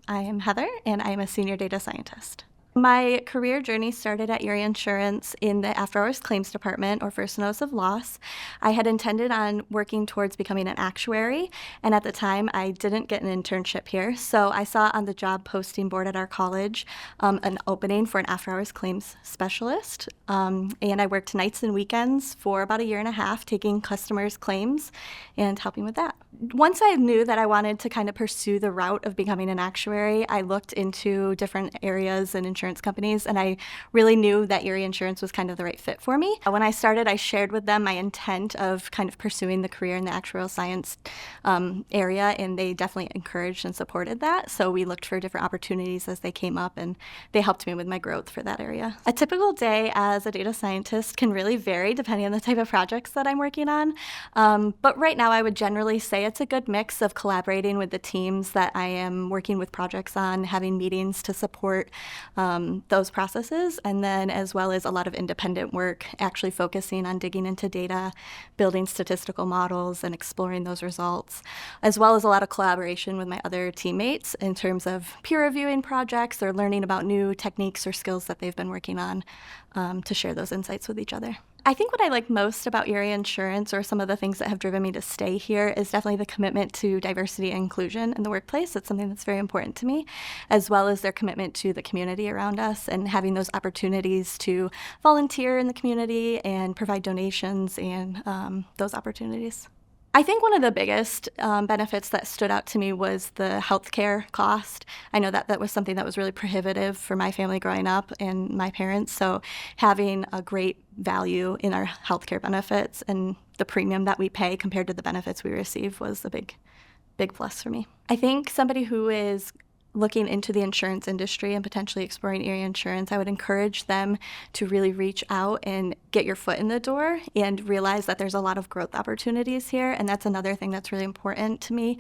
I am Heather, and I am a senior data scientist. My career journey started at Erie Insurance in the after-hours claims department, or first notice of loss. I had intended on working towards becoming an actuary, and at the time I didn't get an internship here, so I saw on the job posting board at our college an opening for an after-hours claims specialist, and I worked nights and weekends for about a year and a half, taking customers' claims and helping with that. Once I knew that I wanted to kind of pursue the route of becoming an actuary, I looked into different areas and insurance companies, and I really knew that Erie Insurance was kind of the right fit for me. When I started, I shared with them my intent of kind of pursuing the career in the actuarial science area, and they definitely encouraged and supported that. So we looked for different opportunities as they came up, and they helped me with my growth for that area. A typical day as a data scientist can really vary depending on the type of projects that I'm working on. But right now, I would generally say it's a good mix of collaborating with the teams that I am working with projects on, having meetings to support those processes, and then as well as a lot of independent work, actually focusing on digging into data, building statistical models, and exploring those results, as well as a lot of collaboration with my other teammates in terms of peer reviewing projects or learning about new techniques or skills that they've been working on to share those insights with each other. I think what I like most about Erie Insurance, or some of the things that have driven me to stay here, is definitely the commitment to diversity and inclusion in the workplace. It's something that's very important to me, as well as their commitment to the community around us and having those opportunities to volunteer in the community and provide donations and those opportunities. I think one of the biggest benefits that stood out to me was the healthcare cost. I know that was something that was really prohibitive for my family growing up and my parents, so having a great value in our healthcare benefits and the premium that we pay compared to the benefits we receive was a big plus for me. I think somebody who is looking into the insurance industry and potentially exploring Erie Insurance, I would encourage them to really reach out and get your foot in the door and realize that there's a lot of growth opportunities here, and that's another thing that's really important to me.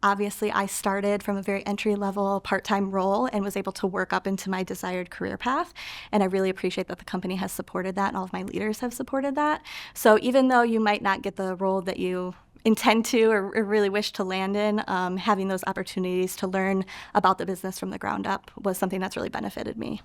Obviously, I started from a very entry-level part-time role and was able to work up into my desired career path, and I really appreciate that the company has supported that and all of my leaders have supported that. So even though you might not get the role that you intend to or really wish to land in, having those opportunities to learn about the business from the ground up was something that's really benefited me.